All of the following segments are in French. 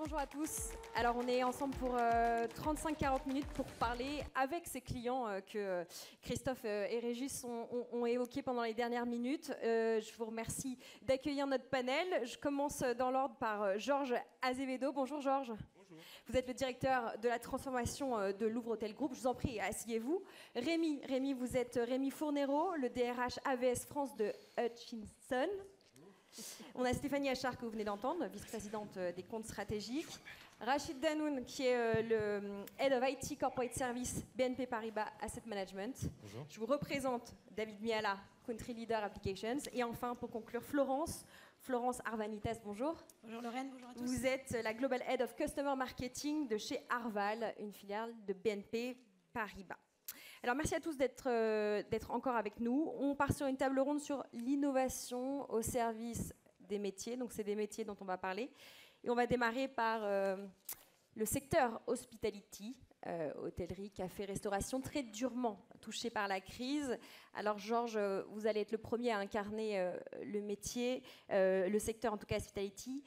bonjour à tous. Alors on est ensemble pour 35-40 minutes pour parler avec ces clients que Christophe et Régis ont évoqués pendant les dernières minutes. Je vous remercie d'accueillir notre panel. Je commence dans l'ordre par Georges Azevedo. Bonjour Georges. Bonjour. Vous êtes le directeur de la transformation de Louvre Hôtel Group. Je vous en prie, asseyez-vous. Rémi, vous êtes Rémi Fournero, le DRH AVS France de Hutchinson. On a Stéphanie Achard que vous venez d'entendre, vice-présidente des comptes stratégiques. Rachid Danoun qui est le Head of IT Corporate Service BNP Paribas Asset Management. Bonjour. Je vous représente David Miala, Country Leader Applications. Et enfin, pour conclure, Florence Arvanites, bonjour. Bonjour Lorraine, bonjour à tous. Vous êtes la Global Head of Customer Marketing de chez Arval, une filiale de BNP Paribas. Alors merci à tous d'être encore avec nous. On part sur une table ronde sur l'innovation au service des métiers. Donc c'est des métiers dont on va parler. Et on va démarrer par le secteur hospitality, hôtellerie, café, restauration, très durement touché par la crise. Alors Georges, vous allez être le premier à incarner le métier, le secteur en tout cas hospitality.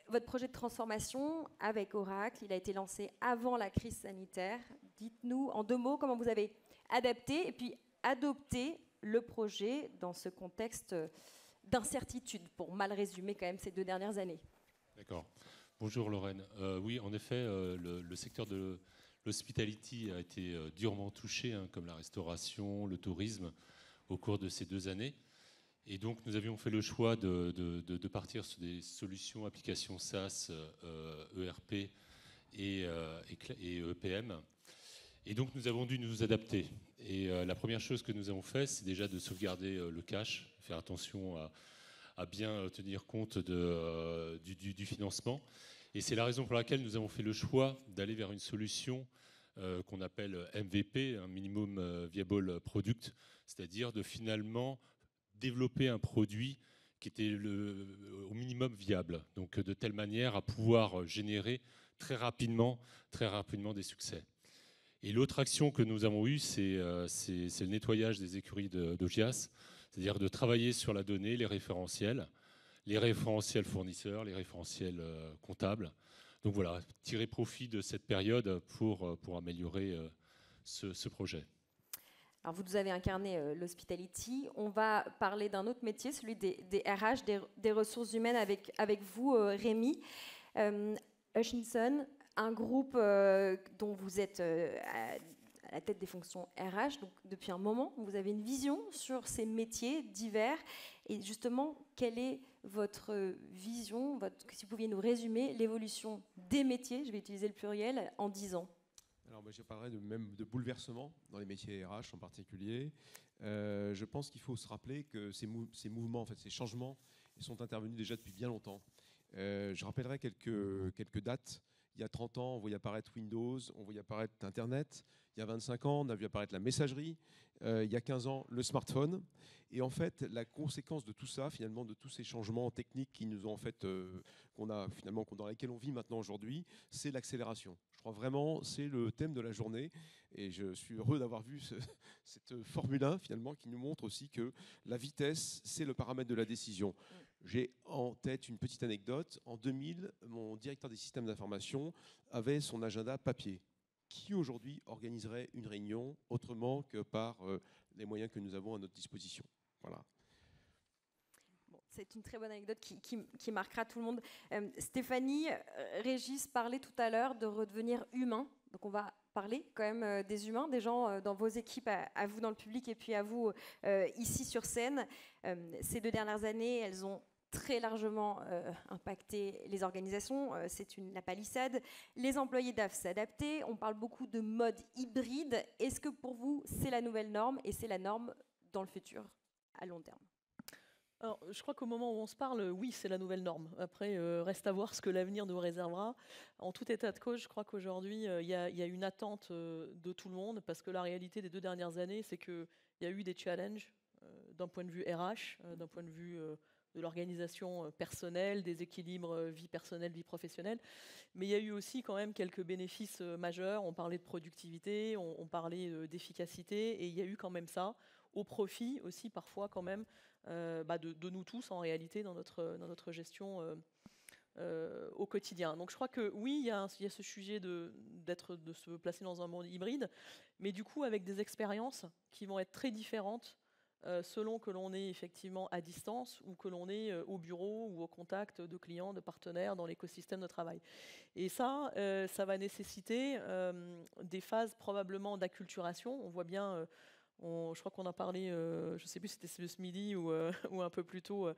Votre projet de transformation avec Oracle, il a été lancé avant la crise sanitaire. Dites-nous en 2 mots comment vous avez adapté et puis adopté le projet dans ce contexte d'incertitude, pour mal résumer quand même ces 2 dernières années. D'accord. Bonjour Lorraine. Oui, en effet, le secteur de l'hospitality a été durement touché, comme la restauration, le tourisme, au cours de ces 2 années. Et donc, nous avions fait le choix de partir sur des solutions, applications SaaS, ERP et EPM. Et donc, nous avons dû nous adapter. Et la première chose que nous avons fait, c'est déjà de sauvegarder le cash, faire attention à bien tenir compte du financement. Et c'est la raison pour laquelle nous avons fait le choix d'aller vers une solution qu'on appelle MVP, un Minimum Viable Product, c'est-à-dire de finalement développer un produit qui était au minimum viable, donc de telle manière à pouvoir générer très rapidement des succès. Et l'autre action que nous avons eue, c'est le nettoyage des écuries d'Ogias, c'est-à-dire de travailler sur la donnée, les référentiels fournisseurs, les référentiels comptables. Donc voilà, tirer profit de cette période pour améliorer ce projet. Alors vous nous avez incarné l'hospitality. On va parler d'un autre métier, celui des RH, des ressources humaines avec vous, Rémi. Hutchinson, un groupe dont vous êtes à la tête des fonctions RH, donc depuis un moment, vous avez une vision sur ces métiers divers. Et justement, quelle est votre vision, si vous pouviez nous résumer l'évolution des métiers, je vais utiliser le pluriel, en 10 ans? Alors, je parlerai même de bouleversement dans les métiers RH en particulier. Je pense qu'il faut se rappeler que ces mouvements, en fait, ces changements, ils sont intervenus déjà depuis bien longtemps. Je rappellerai quelques dates. Il y a 30 ans, on voyait apparaître Windows, on voyait apparaître Internet. Il y a 25 ans, on a vu apparaître la messagerie. Il y a 15 ans, le smartphone. Et en fait, la conséquence de tout ça, finalement, de tous ces changements techniques qui nous ont en fait, dans lesquels on vit maintenant aujourd'hui, c'est l'accélération. Je crois vraiment, c'est le thème de la journée. Et je suis heureux d'avoir vu cette Formule 1, finalement, qui nous montre aussi que la vitesse, c'est le paramètre de la décision. J'ai en tête une petite anecdote. En 2000, mon directeur des systèmes d'information avait son agenda papier. Qui aujourd'hui organiserait une réunion autrement que par les moyens que nous avons à notre disposition? Voilà. Bon, c'est une très bonne anecdote qui marquera tout le monde. Stéphanie, Régis parlait tout à l'heure de redevenir humain. Donc on va parler quand même des humains, des gens dans vos équipes, à vous dans le public et puis à vous ici sur scène. Ces 2 dernières années, elles ont très largement impacté les organisations. C'est la palissade. Les employés doivent s'adapter. On parle beaucoup de mode hybride. Est-ce que pour vous, c'est la nouvelle norme et c'est la norme dans le futur, à long terme? Alors, je crois qu'au moment où on se parle, oui, c'est la nouvelle norme. Après, reste à voir ce que l'avenir nous réservera. En tout état de cause, je crois qu'aujourd'hui, il y a une attente de tout le monde, parce que la réalité des 2 dernières années, c'est qu'il y a eu des challenges d'un point de vue RH, d'un point de vue de l'organisation personnelle, des équilibres vie personnelle, vie professionnelle. Mais il y a eu aussi quand même quelques bénéfices majeurs. On parlait de productivité, on parlait d'efficacité, et il y a eu quand même ça, au profit aussi parfois quand même de nous tous en réalité dans notre gestion au quotidien. Donc je crois que oui, il y a ce sujet de se placer dans un monde hybride, mais du coup avec des expériences qui vont être très différentes selon que l'on est effectivement à distance ou que l'on est au bureau ou au contact de clients, de partenaires dans l'écosystème de travail. Et ça, ça va nécessiter des phases probablement d'acculturation. On voit bien, je crois qu'on a parlé, je ne sais plus si c'était ce midi ou, ou un peu plus tôt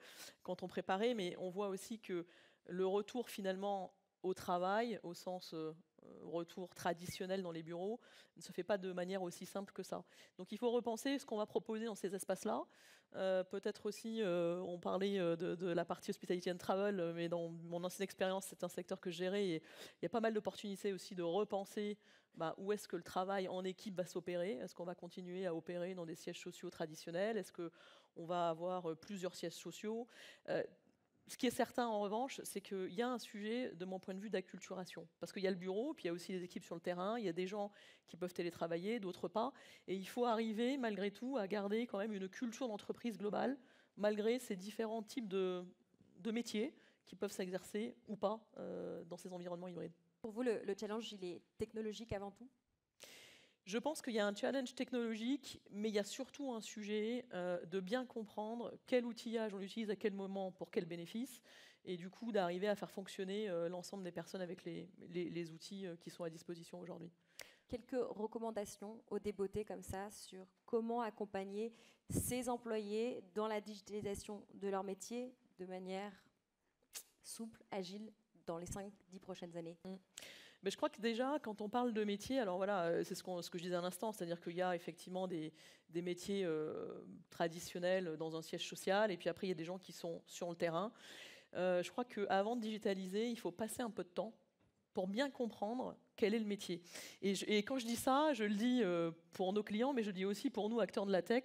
quand on préparait, mais on voit aussi que le retour finalement au travail, au sens retour traditionnel dans les bureaux, ne se fait pas de manière aussi simple que ça. Donc il faut repenser ce qu'on va proposer dans ces espaces-là. Peut-être aussi, on parlait de la partie hospitality and travel, mais dans mon ancienne expérience, c'est un secteur que je gérais et il y a pas mal d'opportunités aussi de repenser où est-ce que le travail en équipe va s'opérer. Est-ce qu'on va continuer à opérer dans des sièges sociaux traditionnels? Est-ce qu'on va avoir plusieurs sièges sociaux? Ce qui est certain, en revanche, c'est qu'il y a un sujet, de mon point de vue, d'acculturation. Parce qu'il y a le bureau, puis il y a aussi les équipes sur le terrain, il y a des gens qui peuvent télétravailler, d'autres pas. Et il faut arriver, malgré tout, à garder quand même une culture d'entreprise globale, malgré ces différents types de métiers qui peuvent s'exercer ou pas dans ces environnements hybrides. Pour vous, le challenge, il est technologique avant tout ? Je pense qu'il y a un challenge technologique, mais il y a surtout un sujet de bien comprendre quel outillage on utilise à quel moment pour quel bénéfice, et du coup d'arriver à faire fonctionner l'ensemble des personnes avec les outils qui sont à disposition aujourd'hui. Quelques recommandations au débeauté comme ça sur comment accompagner ces employés dans la digitalisation de leur métier de manière souple, agile, dans les 5-10 prochaines années. Mais je crois que déjà, quand on parle de métier, alors voilà, c'est ce que je disais à l'instant, c'est-à-dire qu'il y a effectivement des métiers traditionnels dans un siège social, et puis après, il y a des gens qui sont sur le terrain. Je crois qu'avant de digitaliser, il faut passer un peu de temps pour bien comprendre quel est le métier. Et quand je dis ça, je le dis pour nos clients, mais je le dis aussi pour nous, acteurs de la tech.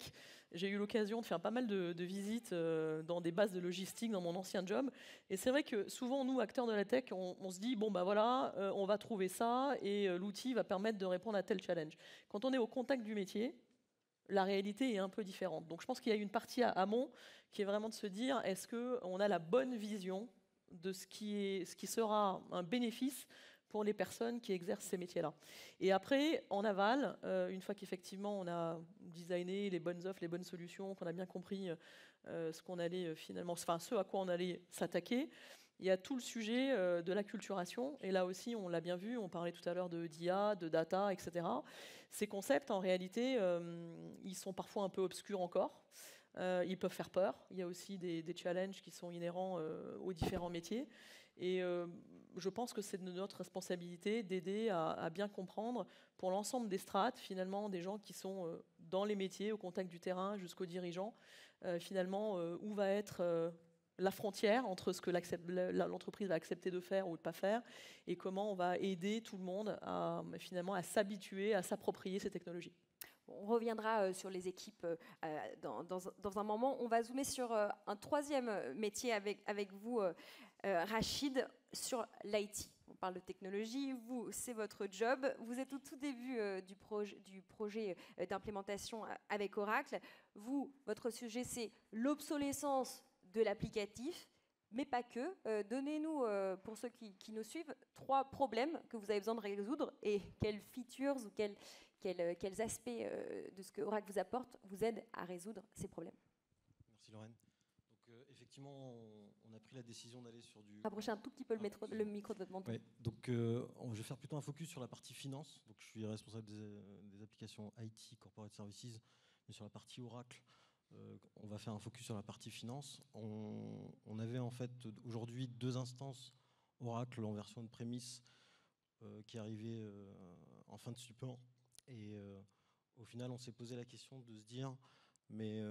J'ai eu l'occasion de faire pas mal de visites dans des bases de logistique dans mon ancien job. Et c'est vrai que souvent, nous, acteurs de la tech, on se dit, bon, bah voilà, on va trouver ça et l'outil va permettre de répondre à tel challenge. Quand on est au contact du métier, la réalité est un peu différente. Donc je pense qu'il y a une partie amont qui est vraiment de se dire, est-ce qu'on a la bonne vision de ce qui sera un bénéfice pour les personnes qui exercent ces métiers-là. Et après, en aval, une fois qu'effectivement on a designé les bonnes offres, les bonnes solutions, qu'on a bien compris ce qu'on allait finalement, enfin ce à quoi on allait s'attaquer, il y a tout le sujet de l'acculturation. Et là aussi, on l'a bien vu, on parlait tout à l'heure d'IA, de data, etc. Ces concepts, en réalité, ils sont parfois un peu obscurs encore. Ils peuvent faire peur. Il y a aussi des challenges qui sont inhérents aux différents métiers. Et je pense que c'est de notre responsabilité d'aider à bien comprendre pour l'ensemble des strates, finalement, des gens qui sont dans les métiers, au contact du terrain, jusqu'aux dirigeants, finalement, où va être la frontière entre ce que l'entreprise va accepter de faire ou de ne pas faire, et comment on va aider tout le monde finalement à s'habituer, à s'approprier ces technologies. On reviendra sur les équipes dans un moment. On va zoomer sur un troisième métier avec vous, Rachid, sur l'IT. On parle de technologie, vous, c'est votre job. Vous êtes au tout début du projet d'implémentation avec Oracle. Vous, votre sujet, c'est l'obsolescence de l'applicatif, mais pas que. Donnez-nous, pour ceux qui nous suivent, 3 problèmes que vous avez besoin de résoudre et quelles features ou quels aspects de ce que Oracle vous apporte vous aident à résoudre ces problèmes. Merci Lorraine. Donc effectivement, on a pris la décision d'aller sur du... Rapprochez un tout petit peu le micro de votre menton. Ouais, donc je vais faire plutôt un focus sur la partie finance. Donc je suis responsable des applications IT, Corporate Services, mais sur la partie Oracle, on va faire un focus sur la partie finance. On avait en fait aujourd'hui 2 instances Oracle en version de prémisse qui arrivaient en fin de support. Et au final, on s'est posé la question de se dire, mais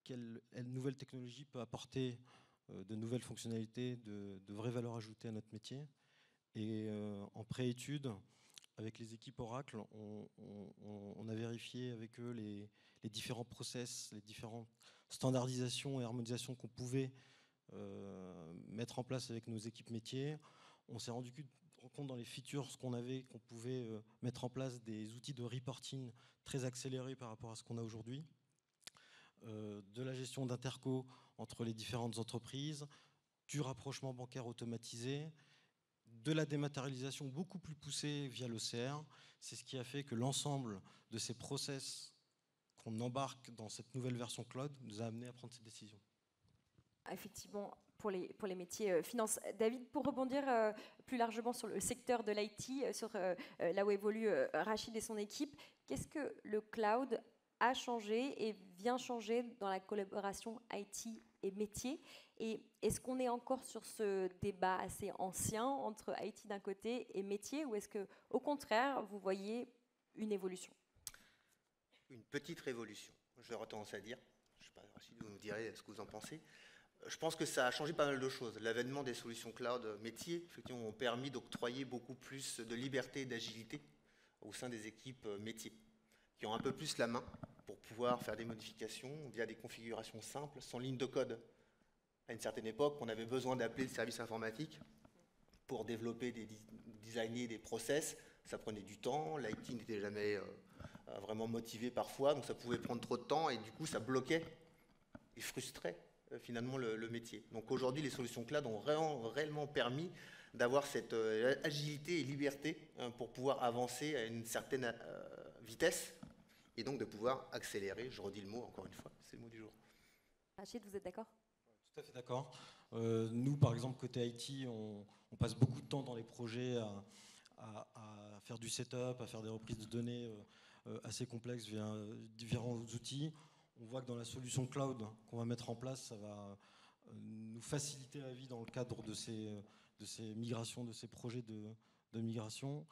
quelle nouvelle technologie peut apporter de nouvelles fonctionnalités, de vraies valeurs ajoutées à notre métier. Et en pré-étude, avec les équipes Oracle, on a vérifié avec eux les différents process, les différentes standardisations et harmonisations qu'on pouvait mettre en place avec nos équipes métiers. On s'est rendu compte dans les features qu'on pouvait mettre en place des outils de reporting très accélérés par rapport à ce qu'on a aujourd'hui, de la gestion d'interco entre les différentes entreprises, du rapprochement bancaire automatisé, de la dématérialisation beaucoup plus poussée via l'OCR. C'est ce qui a fait que l'ensemble de ces process qu'on embarque dans cette nouvelle version cloud nous a amené à prendre cette décision. Effectivement, pour les métiers finance. David, pour rebondir plus largement sur le secteur de l'IT, sur là où évolue Rachid et son équipe, qu'est-ce que le cloud a changé et vient changer dans la collaboration IT et métier? Et est-ce qu'on est encore sur ce débat assez ancien entre IT d'un côté et métier, ou est-ce que, au contraire, vous voyez une évolution? Une petite révolution, j'aurais tendance à dire. Je ne sais pas, Rachid, vous nous direz ce que vous en pensez. Je pense que ça a changé pas mal de choses. L'avènement des solutions cloud métiers, effectivement, ont permis d'octroyer beaucoup plus de liberté et d'agilité au sein des équipes métiers, qui ont un peu plus la main pour pouvoir faire des modifications via des configurations simples, sans ligne de code. À une certaine époque, on avait besoin d'appeler le service informatique pour développer, designer des process. Ça prenait du temps, l'IT n'était jamais vraiment motivé parfois, donc ça pouvait prendre trop de temps et du coup ça bloquait et frustrait finalement le métier. Donc aujourd'hui, les solutions cloud ont réellement permis d'avoir cette agilité et liberté pour pouvoir avancer à une certaine vitesse et donc de pouvoir accélérer. Je redis le mot encore une fois, c'est le mot du jour. Rachid, vous êtes d'accord? Tout à fait d'accord. Nous, par exemple, côté IT, on passe beaucoup de temps dans les projets à faire du setup, à faire des reprises de données assez complexes via différents outils. On voit que dans la solution cloud qu'on va mettre en place, ça va nous faciliter la vie dans le cadre de ces migrations, de ces projets de migration.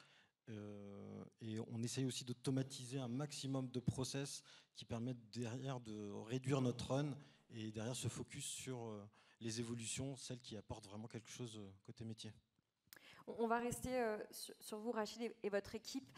Et on essaye aussi d'automatiser un maximum de process qui permettent derrière de réduire notre run et derrière se focus sur les évolutions, celles qui apportent vraiment quelque chose côté métier. On va rester sur vous, Rachid, et votre équipe.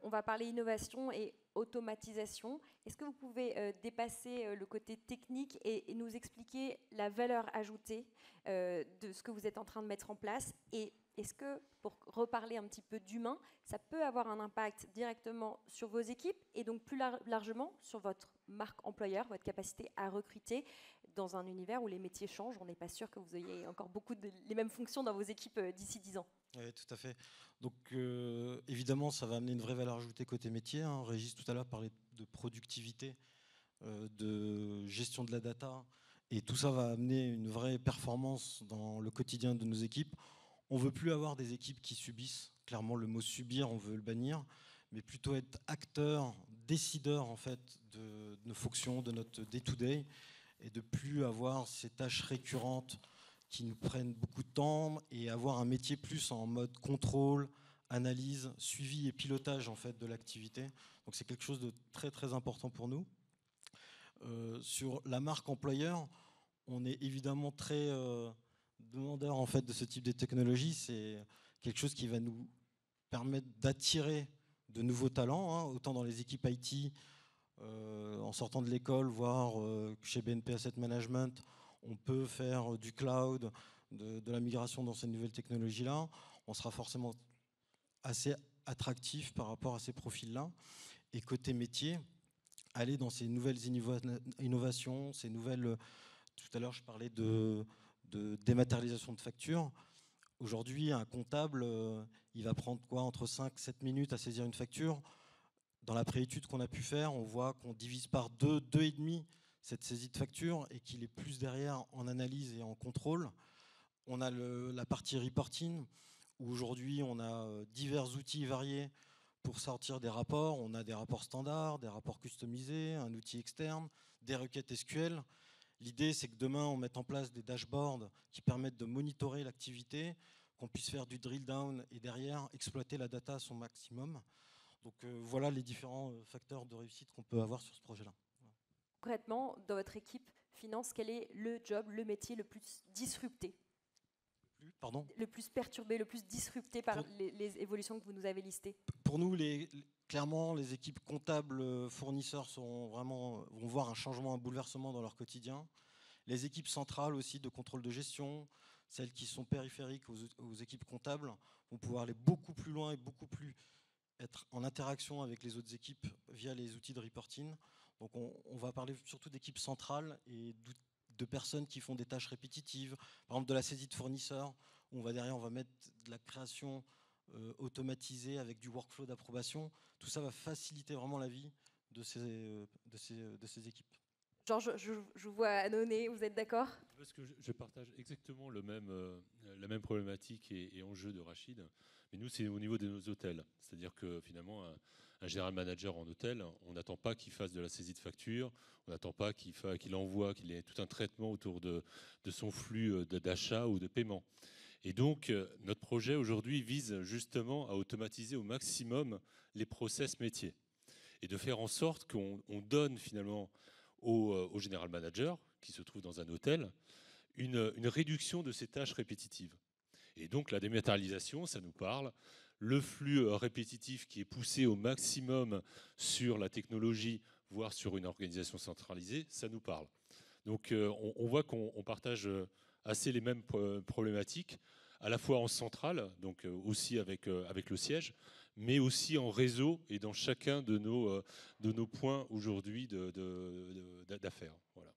On va parler innovation et automatisation. Est-ce que vous pouvez dépasser le côté technique et nous expliquer la valeur ajoutée de ce que vous êtes en train de mettre en place? Et est-ce que, pour reparler un petit peu d'humain, ça peut avoir un impact directement sur vos équipes et donc plus largement sur votre marque employeur, votre capacité à recruter dans un univers où les métiers changent? On n'est pas sûr que vous ayez encore beaucoup les mêmes fonctions dans vos équipes d'ici 10 ans. Oui, tout à fait. Donc évidemment, ça va amener une vraie valeur ajoutée côté métier. Régis tout à l'heure parlait de productivité, de gestion de la data. Et tout ça va amener une vraie performance dans le quotidien de nos équipes. On ne veut plus avoir des équipes qui subissent. Clairement, le mot subir, on veut le bannir. Mais plutôt être acteur, décideur en fait, de nos fonctions, de notre day-to-day. Et de plus avoir ces tâches récurrentes qui nous prennent beaucoup de temps et avoir un métier plus en mode contrôle, analyse, suivi et pilotage en fait de l'activité. Donc c'est quelque chose de très très important pour nous. Sur la marque employeur, on est évidemment très demandeur en fait de ce type de technologie. C'est quelque chose qui va nous permettre d'attirer de nouveaux talents, autant dans les équipes IT, en sortant de l'école, voire chez BNP Asset Management, on peut faire du cloud, de la migration dans ces nouvelles technologies-là. On sera forcément assez attractif par rapport à ces profils-là. Et côté métier, aller dans ces nouvelles innovations, ces nouvelles... Tout à l'heure, je parlais de dématérialisation de factures. Aujourd'hui, un comptable, il va prendre quoi, entre 5 et 7 minutes à saisir une facture. Dans la préétude qu'on a pu faire, on voit qu'on divise par 2,5 cette saisie de facture et qu'il est plus derrière en analyse et en contrôle. On a la partie reporting, où aujourd'hui on a divers outils variés pour sortir des rapports. On a des rapports standards, des rapports customisés, un outil externe, des requêtes SQL. L'idée, c'est que demain, on mette en place des dashboards qui permettent de monitorer l'activité, qu'on puisse faire du drill down et derrière exploiter la data à son maximum. Donc voilà les différents facteurs de réussite qu'on peut avoir sur ce projet-là. Concrètement, dans votre équipe finance, quel est le job, le métier le plus disrupté? Le plus perturbé, le plus disrupté par les évolutions que vous nous avez listées? Pour nous, clairement, les équipes comptables fournisseurs vont voir un changement, un bouleversement dans leur quotidien. Les équipes centrales aussi de contrôle de gestion, celles qui sont périphériques aux équipes comptables, vont pouvoir aller beaucoup plus loin et beaucoup plus être en interaction avec les autres équipes via les outils de reporting. Donc on va parler surtout d'équipes centrales et de personnes qui font des tâches répétitives, par exemple de la saisie de fournisseurs, où on va mettre de la création automatisée avec du workflow d'approbation. Tout ça va faciliter vraiment la vie de ces équipes. Georges, je vous vois annoncer, vous êtes d'accord? Parce que je partage exactement la même problématique et enjeu de Rachid. Mais nous, c'est au niveau de nos hôtels. C'est-à-dire que finalement, un général manager en hôtel, on n'attend pas qu'il fasse de la saisie de facture, on n'attend pas qu'il envoie, qu'il ait tout un traitement autour de son flux d'achat ou de paiement. Et donc, notre projet aujourd'hui vise justement à automatiser au maximum les process métiers et de faire en sorte qu'on donne finalement au général manager qui se trouve dans un hôtel une réduction de ces tâches répétitives. Et donc la dématérialisation, ça nous parle. Le flux répétitif qui est poussé au maximum sur la technologie, voire sur une organisation centralisée, ça nous parle. Donc on voit qu'on partage assez les mêmes problématiques, à la fois en centrale, donc aussi avec le siège, mais aussi en réseau et dans chacun de nos points aujourd'hui d'affaires. Voilà.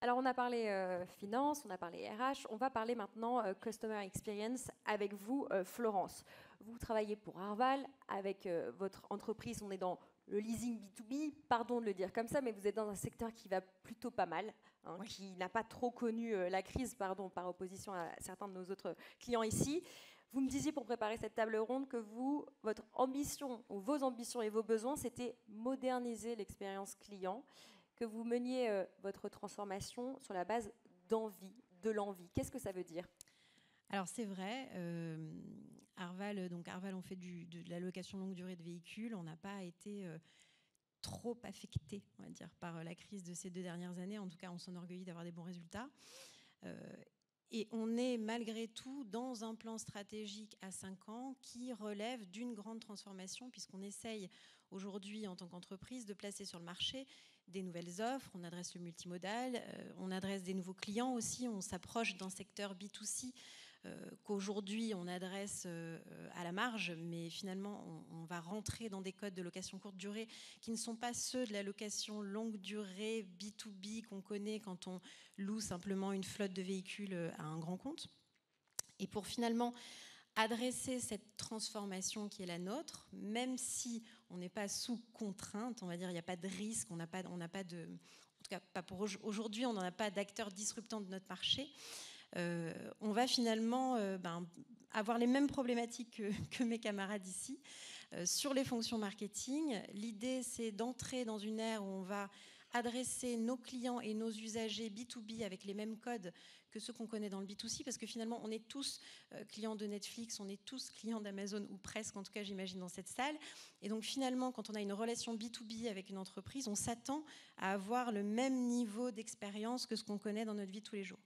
Alors on a parlé finance, on a parlé RH, on va parler maintenant Customer Experience avec vous, Florence. Vous travaillez pour Arval, avec votre entreprise, on est dans le leasing B2B, pardon de le dire comme ça, mais vous êtes dans un secteur qui va plutôt pas mal, hein, oui. Qui n'a pas trop connu la crise, pardon, par opposition à certains de nos autres clients ici. Vous me disiez pour préparer cette table ronde que votre ambition, ou vos ambitions et vos besoins, c'était moderniser l'expérience client, que vous meniez votre transformation sur la base d'envie, de l'envie. Qu'est-ce que ça veut dire ? Alors c'est vrai, Arval, on fait de la location longue durée de véhicules. On n'a pas été trop affecté, on va dire, par la crise de ces 2 dernières années. En tout cas, on s'enorgueillit d'avoir des bons résultats. Et on est malgré tout dans un plan stratégique à 5 ans qui relève d'une grande transformation, puisqu'on essaye aujourd'hui en tant qu'entreprise de placer sur le marché des nouvelles offres, on adresse le multimodal, on adresse des nouveaux clients aussi, on s'approche d'un secteur B2C qu'aujourd'hui on adresse à la marge, mais finalement on va rentrer dans des codes de location courte durée qui ne sont pas ceux de la location longue durée B2B qu'on connaît quand on loue simplement une flotte de véhicules à un grand compte. Et pour finalement adresser cette transformation qui est la nôtre, même si on n'est pas sous contrainte, on va dire, il n'y a pas de risque, on n'a pas de, en tout cas pas pour aujourd'hui, on n'en a pas d'acteurs disruptants de notre marché. On va finalement avoir les mêmes problématiques que mes camarades ici. Sur les fonctions marketing, l'idée c'est d'entrer dans une ère où on va adresser nos clients et nos usagers B2B avec les mêmes codes que ceux qu'on connaît dans le B2C, parce que finalement on est tous clients de Netflix, on est tous clients d'Amazon, ou presque, en tout cas j'imagine dans cette salle. Et donc finalement quand on a une relation B2B avec une entreprise, on s'attend à avoir le même niveau d'expérience que ce qu'on connaît dans notre vie tous les jours.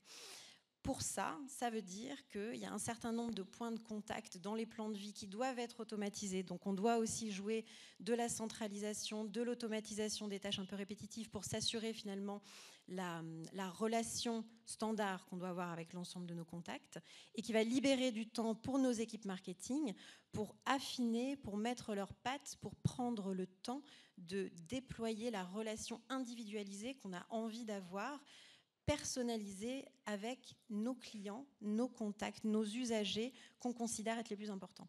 Pour ça, ça veut dire qu'il y a un certain nombre de points de contact dans les plans de vie qui doivent être automatisés. Donc on doit aussi jouer de la centralisation, de l'automatisation des tâches un peu répétitives pour s'assurer finalement la relation standard qu'on doit avoir avec l'ensemble de nos contacts et qui va libérer du temps pour nos équipes marketing, pour affiner, pour mettre leurs pattes, pour prendre le temps de déployer la relation individualisée qu'on a envie d'avoir, personnalisé avec nos clients, nos contacts, nos usagers qu'on considère être les plus importants.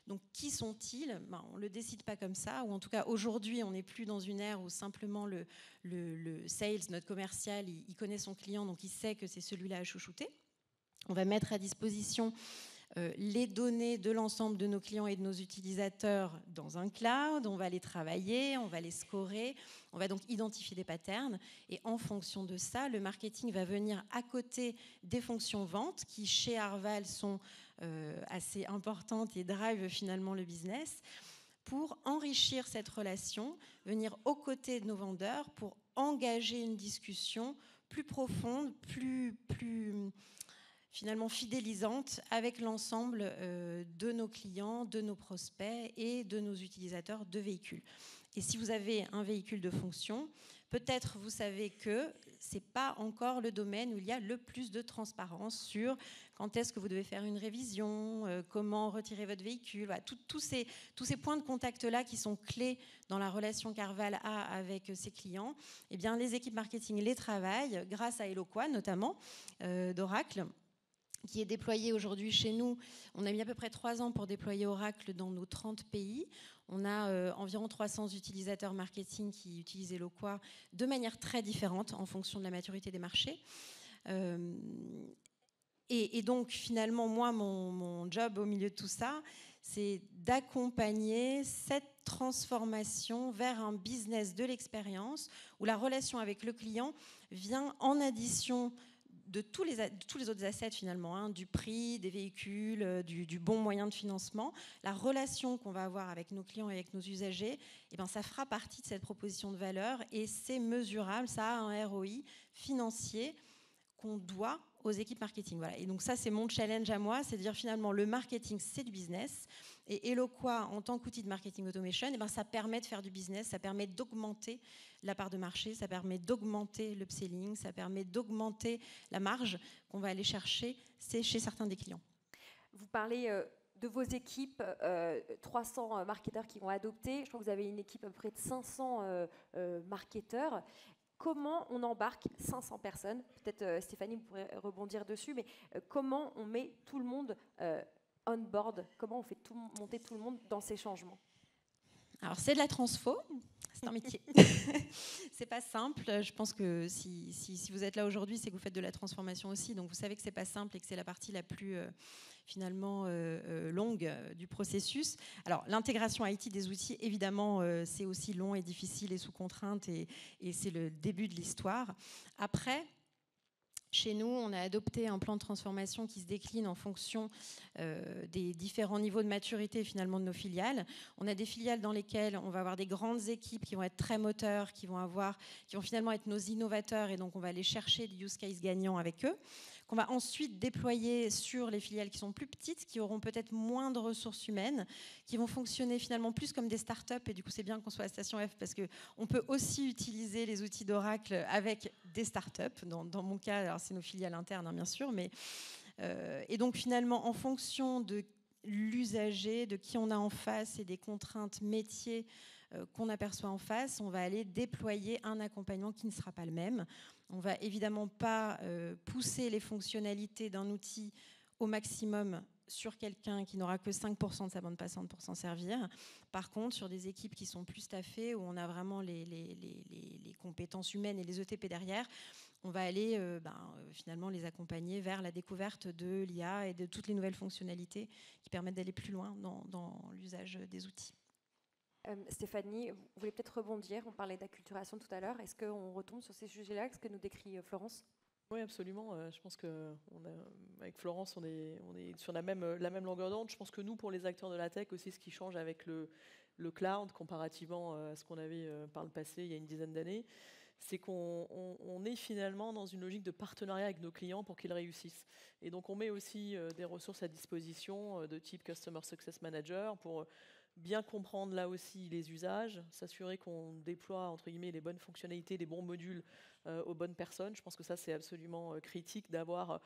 Donc, qui sont-ils ? On ne le décide pas comme ça, ou en tout cas, aujourd'hui, on n'est plus dans une ère où simplement le sales, notre commercial, il connaît son client, donc il sait que c'est celui-là à chouchouter. On va mettre à disposition les données de l'ensemble de nos clients et de nos utilisateurs dans un cloud, on va les travailler, on va les scorer, on va donc identifier des patterns et en fonction de ça, le marketing va venir à côté des fonctions vente qui chez Arval sont assez importantes et drivent finalement le business pour enrichir cette relation, venir aux côtés de nos vendeurs pour engager une discussion plus profonde, plus finalement fidélisante avec l'ensemble de nos clients, de nos prospects et de nos utilisateurs de véhicules. Et si vous avez un véhicule de fonction, peut-être vous savez que c'est pas encore le domaine où il y a le plus de transparence sur quand est-ce que vous devez faire une révision, comment retirer votre véhicule, voilà, tous ces points de contact-là qui sont clés dans la relation qu'Arval a avec ses clients, eh bien, les équipes marketing les travaillent grâce à Eloqua notamment, d'Oracle, qui est déployé aujourd'hui chez nous. On a mis à peu près 3 ans pour déployer Oracle dans nos 30 pays. On a environ 300 utilisateurs marketing qui utilisent Eloqua de manière très différente en fonction de la maturité des marchés. Et donc, finalement, moi, mon job au milieu de tout ça, c'est d'accompagner cette transformation vers un business de l'expérience où la relation avec le client vient en addition de tous les autres assets finalement, hein, du prix, des véhicules, du bon moyen de financement. La relation qu'on va avoir avec nos clients et avec nos usagers, eh ben, ça fera partie de cette proposition de valeur et c'est mesurable, ça a un ROI financier qu'on doit aux équipes marketing. Voilà. Et donc ça, c'est mon challenge à moi, c'est de dire finalement le marketing, c'est du business. Et Eloqua, en tant qu'outil de marketing automation, eh ben, ça permet de faire du business, ça permet d'augmenter la part de marché, ça permet d'augmenter l'upselling, ça permet d'augmenter la marge qu'on va aller chercher chez certains des clients. Vous parlez de vos équipes, 300 marketeurs qui vont adopter. Je crois que vous avez une équipe à peu près de 500 marketeurs. Comment on embarque 500 personnes? Peut-être Stéphanie, vous pourrez rebondir dessus, mais comment on met tout le monde on board? Comment on fait monter tout le monde dans ces changements? Alors, c'est de la transfo, c'est un métier. C'est pas simple. Je pense que si vous êtes là aujourd'hui, c'est que vous faites de la transformation aussi. Donc, vous savez que c'est pas simple et que c'est la partie la plus finalement longue du processus. Alors, l'intégration IT des outils, évidemment, c'est aussi long et difficile et sous contrainte et c'est le début de l'histoire. Après, chez nous, on a adopté un plan de transformation qui se décline en fonction des différents niveaux de maturité finalement de nos filiales. On a des filiales dans lesquelles on va avoir des grandes équipes qui vont être très moteurs, qui vont finalement être nos innovateurs et donc on va aller chercher des use cases gagnants avec eux, qu'on va ensuite déployer sur les filiales qui sont plus petites, qui auront peut-être moins de ressources humaines, qui vont fonctionner finalement plus comme des startups. Et du coup, c'est bien qu'on soit à Station F parce qu'on peut aussi utiliser les outils d'Oracle avec des startups. Dans mon cas, alors c'est nos filiales internes, hein, bien sûr. Et donc, finalement, en fonction de l'usager, de qui on a en face et des contraintes métiers qu'on aperçoit en face, on va aller déployer un accompagnement qui ne sera pas le même. On ne va évidemment pas pousser les fonctionnalités d'un outil au maximum sur quelqu'un qui n'aura que 5% de sa bande passante pour s'en servir. Par contre, sur des équipes qui sont plus staffées, où on a vraiment les compétences humaines et les ETP derrière, on va aller finalement les accompagner vers la découverte de l'IA et de toutes les nouvelles fonctionnalités qui permettent d'aller plus loin dans l'usage des outils. Stéphanie, vous voulez peut-être rebondir. On parlait d'acculturation tout à l'heure. Est-ce qu'on retombe sur ces sujets-là, ce que nous décrit Florence? Oui, absolument. Je pense qu'avec Florence, on est sur la même longueur d'onde. Je pense que nous, pour les acteurs de la tech aussi, ce qui change avec le cloud, comparativement à ce qu'on avait par le passé, il y a une dizaine d'années, c'est qu'on est finalement dans une logique de partenariat avec nos clients pour qu'ils réussissent. Et donc, on met aussi des ressources à disposition de type Customer Success Manager pour bien comprendre là aussi les usages, s'assurer qu'on déploie entre guillemets les bonnes fonctionnalités, les bons modules aux bonnes personnes. Je pense que ça c'est absolument critique d'avoir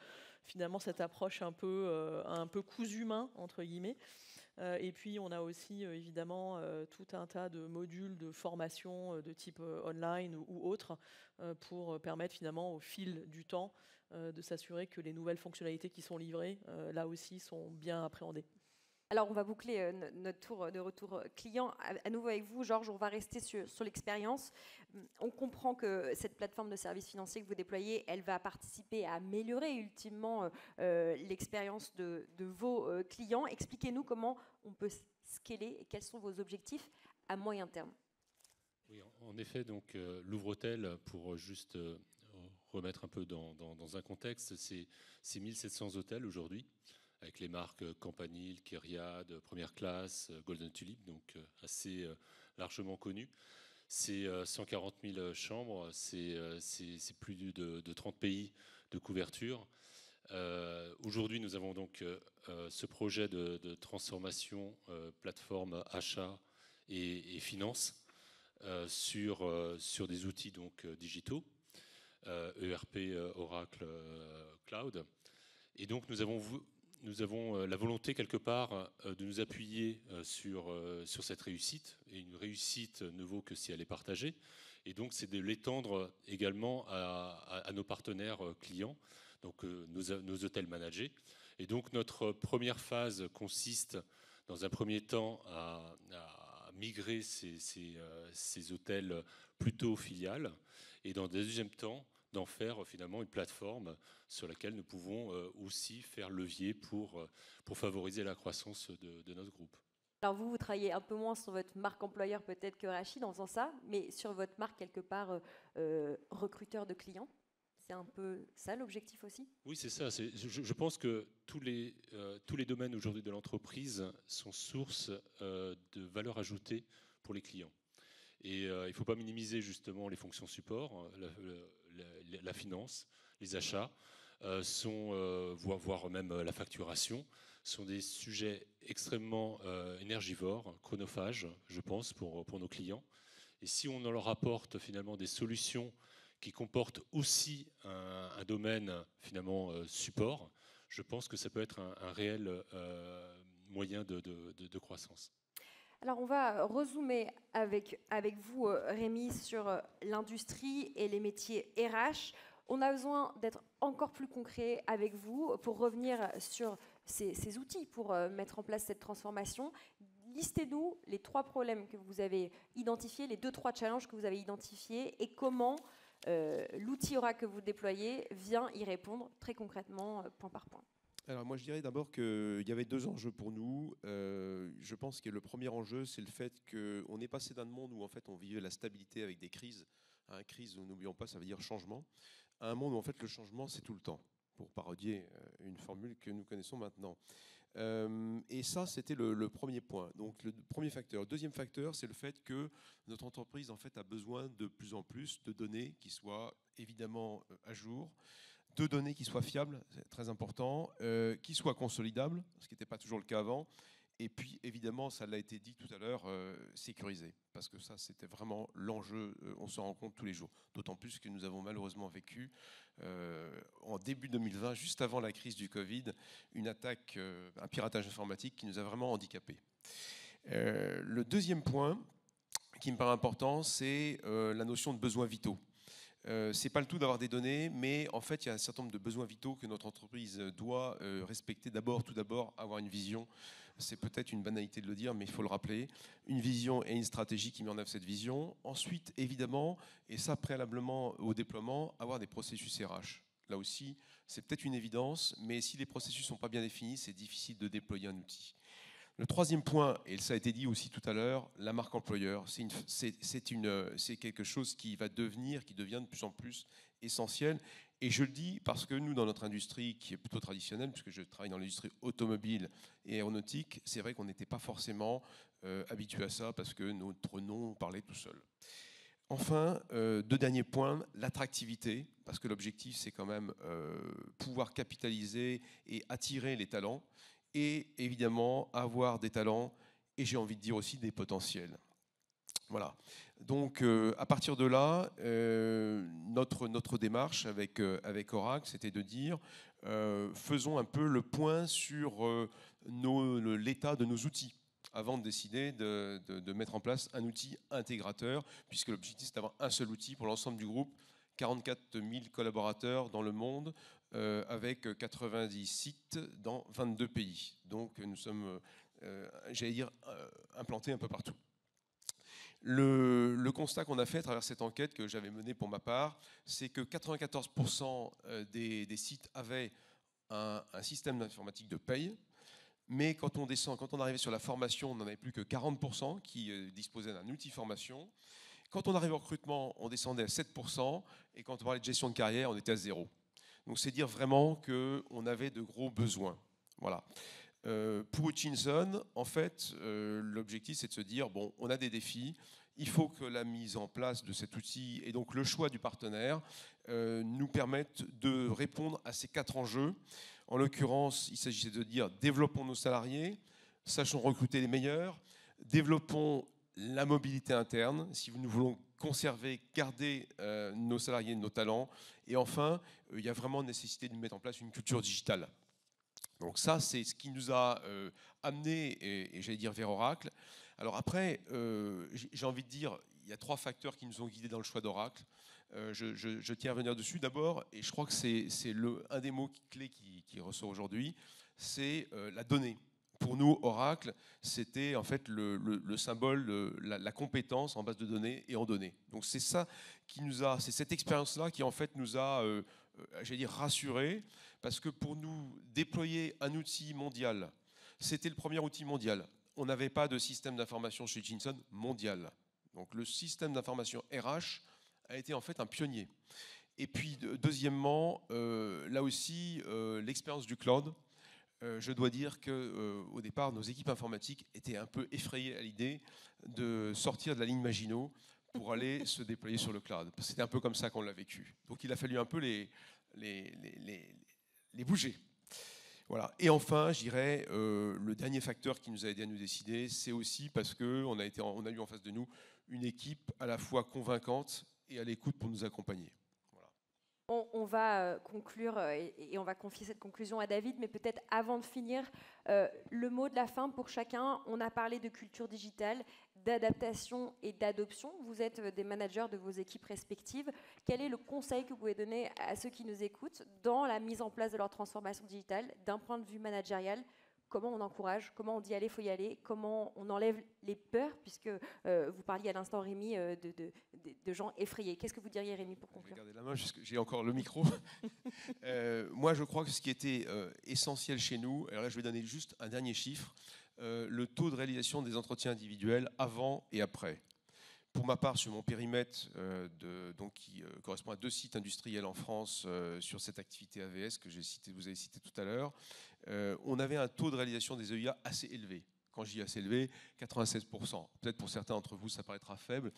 finalement cette approche un peu cousu main entre guillemets. Et puis on a aussi évidemment tout un tas de modules de formation de type online ou autre pour permettre finalement au fil du temps de s'assurer que les nouvelles fonctionnalités qui sont livrées là aussi sont bien appréhendées. Alors, on va boucler notre tour de retour client à nouveau avec vous, Georges. On va rester sur l'expérience. On comprend que cette plateforme de services financiers que vous déployez, elle va participer à améliorer ultimement l'expérience de vos clients. Expliquez-nous comment on peut scaler et quels sont vos objectifs à moyen terme. Oui, en effet, donc Louvre-Hôtel, pour juste remettre un peu dans un contexte, c'est 1700 hôtels aujourd'hui, avec les marques Campanile, Kyriade, Première Classe, Golden Tulip, donc assez largement connues. C'est 140 000 chambres, c'est plus de 30 pays de couverture. Aujourd'hui, nous avons donc ce projet de transformation plateforme achat et finance sur des outils donc digitaux. ERP Oracle Cloud. Et donc nous avons la volonté quelque part de nous appuyer sur cette réussite. Et une réussite ne vaut que si elle est partagée. Et donc c'est de l'étendre également à nos partenaires clients, donc nos hôtels managés. Et donc notre première phase consiste dans un premier temps à migrer ces hôtels plutôt filiales, et dans un deuxième temps d'en faire finalement une plateforme sur laquelle nous pouvons aussi faire levier pour favoriser la croissance de notre groupe. Alors vous travaillez un peu moins sur votre marque employeur peut-être que Rachid en faisant ça, mais sur votre marque quelque part recruteur de clients. C'est un peu ça l'objectif aussi? Oui, c'est ça. Je pense que tous les domaines aujourd'hui de l'entreprise sont source de valeur ajoutée pour les clients. Et il ne faut pas minimiser justement les fonctions support, la finance, les achats, voire même la facturation, sont des sujets extrêmement énergivores, chronophages, je pense, pour nos clients. Et si on leur apporte finalement des solutions qui comportent aussi un domaine finalement support, je pense que ça peut être un réel moyen de croissance. Alors on va rezoomer avec vous, Rémi, sur l'industrie et les métiers RH. On a besoin d'être encore plus concret avec vous pour revenir sur ces outils pour mettre en place cette transformation. Listez-nous les 3 problèmes que vous avez identifiés, les 2-3 challenges que vous avez identifiés et comment l'outil Oracle que vous déployez vient y répondre très concrètement, point par point. Alors moi je dirais d'abord qu'il y avait 2 enjeux pour nous. Je pense que le premier enjeu, c'est le fait qu'on est passé d'un monde où en fait on vivait la stabilité avec des crises, crise, n'oublions pas, ça veut dire changement, à un monde où en fait le changement c'est tout le temps, pour parodier une formule que nous connaissons maintenant. Et ça, c'était le premier point. Donc le premier facteur. Deuxième facteur, c'est le fait que notre entreprise en fait a besoin de plus en plus de données qui soient évidemment à jour, de données qui soient fiables, c'est très important, qui soient consolidables, ce qui n'était pas toujours le cas avant. Et puis, évidemment, ça l'a été dit tout à l'heure, sécurisé. Parce que ça, c'était vraiment l'enjeu, on se rend compte tous les jours. D'autant plus que nous avons malheureusement vécu, en début 2020, juste avant la crise du Covid, une attaque, un piratage informatique qui nous a vraiment handicapés. Le deuxième point qui me paraît important, c'est la notion de besoins vitaux. C'est pas le tout d'avoir des données, mais en fait, il y a un certain nombre de besoins vitaux que notre entreprise doit respecter. Tout d'abord, avoir une vision. C'est peut-être une banalité de le dire, mais il faut le rappeler. Une vision et une stratégie qui met en œuvre cette vision. Ensuite, évidemment, et ça préalablement au déploiement, avoir des processus RH. Là aussi, c'est peut-être une évidence, mais si les processus ne sont pas bien définis, c'est difficile de déployer un outil. Le troisième point, et ça a été dit aussi tout à l'heure, la marque employeur, c'est quelque chose qui devient de plus en plus essentiel. Et je le dis parce que nous, dans notre industrie, qui est plutôt traditionnelle, puisque je travaille dans l'industrie automobile et aéronautique, c'est vrai qu'on n'était pas forcément habitué à ça, parce que notre nom parlait tout seul. Enfin, 2 derniers points, l'attractivité, parce que l'objectif, c'est quand même pouvoir capitaliser et attirer les talents. Et évidemment avoir des talents et j'ai envie de dire aussi des potentiels. Voilà. Donc à partir de là, notre démarche avec Oracle, c'était de dire faisons un peu le point sur l'état de nos outils avant de décider de mettre en place un outil intégrateur, puisque l'objectif c'est d'avoir un seul outil pour l'ensemble du groupe, 44 000 collaborateurs dans le monde, avec 90 sites dans 22 pays. Donc nous sommes, j'allais dire, implantés un peu partout. Le constat qu'on a fait à travers cette enquête que j'avais menée pour ma part, c'est que 94% des sites avaient un système d'informatique de paye, mais quand on arrivait sur la formation, on n'en avait plus que 40% qui disposaient d'un outil formation. Quand on arrivait au recrutement, on descendait à 7%, et quand on parlait de gestion de carrière, on était à 0. Donc c'est dire vraiment qu'on avait de gros besoins. Voilà. Pour Hutchinson, en fait, l'objectif c'est de se dire, bon, on a des défis, il faut que la mise en place de cet outil et donc le choix du partenaire nous permettent de répondre à ces 4 enjeux. En l'occurrence, il s'agissait de dire, développons nos salariés, sachons recruter les meilleurs, développons la mobilité interne, si nous voulons conserver, garder nos salariés, nos talents. Et enfin, il y a vraiment nécessité de mettre en place une culture digitale. Donc ça, c'est ce qui nous a amené, et j'allais dire, vers Oracle. Alors après, j'ai envie de dire, il y a 3 facteurs qui nous ont guidés dans le choix d'Oracle. Je tiens à revenir dessus d'abord, et je crois que c'est un des mots clés qui ressort aujourd'hui, c'est la donnée. Pour nous, Oracle, c'était en fait le symbole de la compétence en base de données et en données. Donc c'est ça qui nous a, c'est cette expérience-là qui en fait nous a, j'allais dire, rassurés, parce que pour nous déployer un outil mondial, c'était le premier outil mondial. On n'avait pas de système d'information chez Hutchinson mondial. Donc le système d'information RH a été en fait un pionnier. Et puis deuxièmement, là aussi, l'expérience du cloud. Je dois dire qu'au départ, nos équipes informatiques étaient un peu effrayées à l'idée de sortir de la ligne Maginot pour aller se déployer sur le cloud. C'était un peu comme ça qu'on l'a vécu. Donc il a fallu un peu les bouger. Voilà. Et enfin, je dirais, le dernier facteur qui nous a aidé à nous décider, c'est aussi parce qu'on a eu en face de nous une équipe à la fois convaincante et à l'écoute pour nous accompagner. On va conclure et on va confier cette conclusion à David, mais peut-être avant de finir, le mot de la fin pour chacun. On a parlé de culture digitale, d'adaptation et d'adoption. Vous êtes des managers de vos équipes respectives. Quel est le conseil que vous pouvez donner à ceux qui nous écoutent dans la mise en place de leur transformation digitale d'un point de vue managérial ? Comment on encourage, comment on dit allez, il faut y aller, comment on enlève les peurs, puisque vous parliez à l'instant, Rémi, de gens effrayés. Qu'est-ce que vous diriez, Rémi, pour conclure ? Je vais garder la main, puisque j'ai encore le micro. Moi, je crois que ce qui était essentiel chez nous, alors là, je vais donner juste un dernier chiffre, le taux de réalisation des entretiens individuels avant et après. Pour ma part, sur mon périmètre, qui correspond à 2 sites industriels en France sur cette activité AVS que vous avez cité tout à l'heure, on avait un taux de réalisation des EIA assez élevé. Quand je dis assez élevé, 96%. Peut-être pour certains d'entre vous, ça paraîtra faible,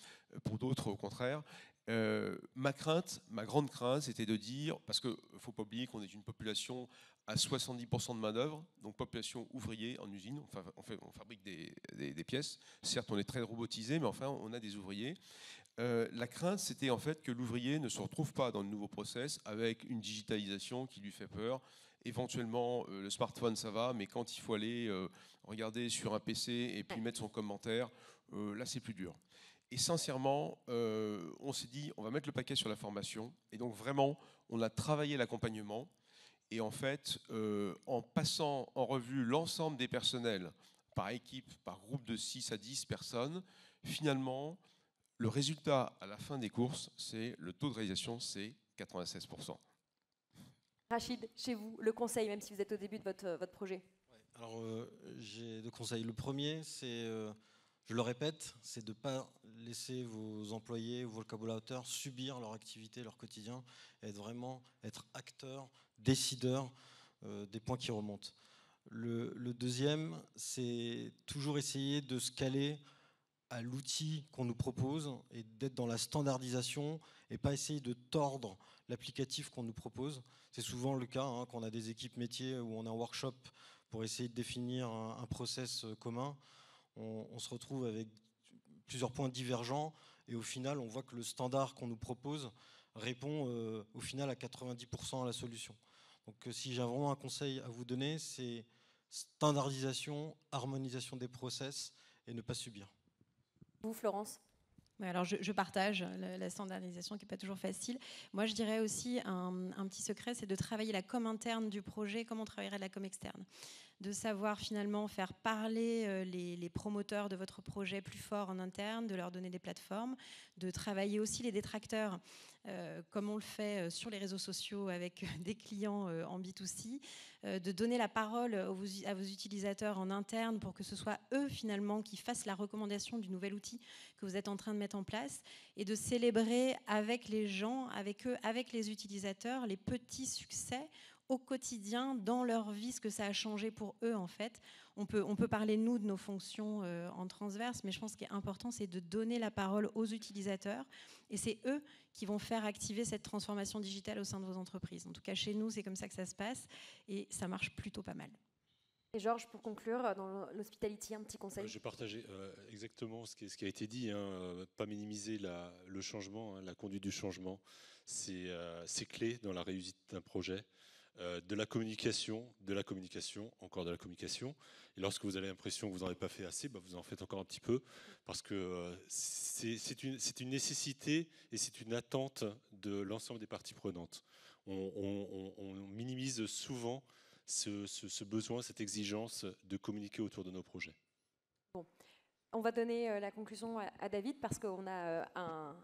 pour d'autres, au contraire. Ma grande crainte, c'était de dire, parce qu'il ne faut pas oublier qu'on est une population à 70% de main-d'œuvre, donc population ouvrier en usine, on fabrique des pièces. Certes, on est très robotisé, mais enfin, on a des ouvriers. La crainte, c'était en fait que l'ouvrier ne se retrouve pas dans le nouveau process avec une digitalisation qui lui fait peur. Éventuellement, le smartphone, ça va, mais quand il faut aller regarder sur un PC et puis mettre son commentaire, là, c'est plus dur. Et sincèrement, on s'est dit, on va mettre le paquet sur la formation. Et donc, vraiment, on a travaillé l'accompagnement. Et en fait, en passant en revue l'ensemble des personnels, par équipe, par groupe de 6 à 10 personnes, finalement, le résultat à la fin des courses, c'est le taux de réalisation, c'est 96%. Rachid, chez vous, le conseil, même si vous êtes au début de votre projet. Alors, j'ai 2 conseils. Le premier, c'est, je le répète, c'est de ne pas laisser vos employés, vos collaborateurs subir leur activité, leur quotidien, et vraiment être acteurs, décideurs des points qui remontent. Le deuxième, c'est toujours essayer de se caler à l'outil qu'on nous propose et d'être dans la standardisation et pas essayer de tordre l'applicatif qu'on nous propose. C'est souvent le cas quand on a des équipes métiers où on a un workshop pour essayer de définir un process commun. On se retrouve avec plusieurs points divergents et au final, on voit que le standard qu'on nous propose répond au final à 90% à la solution. Donc si j'ai vraiment un conseil à vous donner, c'est standardisation, harmonisation des process et ne pas subir. Vous, Florence ? Alors je partage la standardisation qui n'est pas toujours facile. Moi, je dirais aussi un petit secret, c'est de travailler la com interne du projet comme on travaillerait la com externe. De savoir finalement faire parler les promoteurs de votre projet plus fort en interne, de leur donner des plateformes, de travailler aussi les détracteurs comme on le fait sur les réseaux sociaux avec des clients en B2C, de donner la parole à vos utilisateurs en interne pour que ce soit eux finalement qui fassent la recommandation du nouvel outil que vous êtes en train de mettre en place et de célébrer avec les gens, avec eux, avec les utilisateurs, les petits succès au quotidien, dans leur vie, ce que ça a changé pour eux en fait. On peut parler, nous, de nos fonctions en transverse, mais je pense qu'il est important, c'est de donner la parole aux utilisateurs et c'est eux qui vont faire activer cette transformation digitale au sein de vos entreprises. En tout cas, chez nous, c'est comme ça que ça se passe et ça marche plutôt pas mal. Et Georges, pour conclure, dans l'hospitality, un petit conseil. Je partageais exactement ce qui a été dit, hein, pas minimiser le changement, hein, la conduite du changement, c'est clé dans la réussite d'un projet. De la communication, encore de la communication. Et lorsque vous avez l'impression que vous n'en avez pas fait assez, bah, vous en faites encore un petit peu, parce que c'est une nécessité et c'est une attente de l'ensemble des parties prenantes. On minimise souvent ce besoin, cette exigence de communiquer autour de nos projets. Bon. On va donner la conclusion à David, parce qu'on a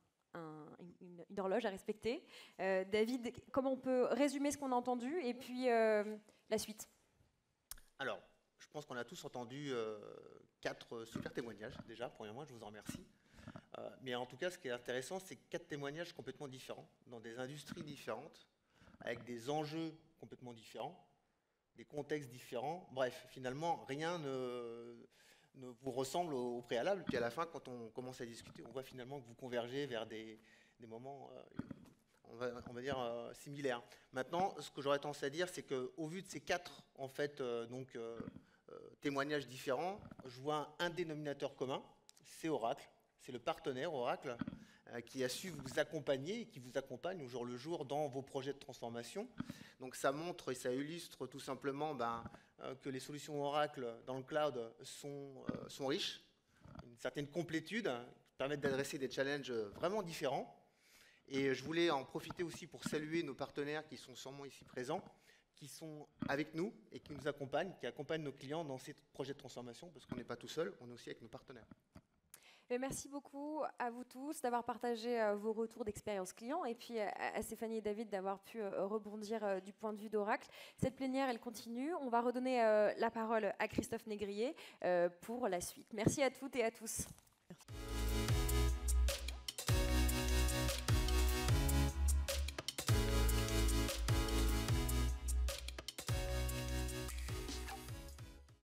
une horloge à respecter. David, comment on peut résumer ce qu'on a entendu et puis la suite? Alors, je pense qu'on a tous entendu 4 super témoignages déjà. Premièrement, je vous en remercie. Mais en tout cas, ce qui est intéressant, c'est 4 témoignages complètement différents, dans des industries différentes, avec des enjeux complètement différents, des contextes différents. Bref, finalement, rien ne vous ressemble au préalable. Puis à la fin, quand on commence à discuter, on voit finalement que vous convergez vers des moments, on va dire, similaires. Maintenant, ce que j'aurais tendance à dire, c'est qu'au vu de ces 4 en fait, témoignages différents, je vois un dénominateur commun, c'est Oracle. C'est le partenaire Oracle qui a su vous accompagner et qui vous accompagne au jour le jour dans vos projets de transformation. Donc ça montre et ça illustre tout simplement que les solutions Oracle dans le cloud sont riches, une certaine complétude, qui permettent d'adresser des challenges vraiment différents. Et je voulais en profiter aussi pour saluer nos partenaires qui sont sûrement ici présents, qui sont avec nous et qui nous accompagnent, qui accompagnent nos clients dans ces projets de transformation, parce qu'on n'est pas tout seul, on est aussi avec nos partenaires. Merci beaucoup à vous tous d'avoir partagé vos retours d'expérience client, et puis à Stéphanie et David d'avoir pu rebondir du point de vue d'Oracle. Cette plénière, elle continue. On va redonner la parole à Christophe Négrier pour la suite. Merci à toutes et à tous.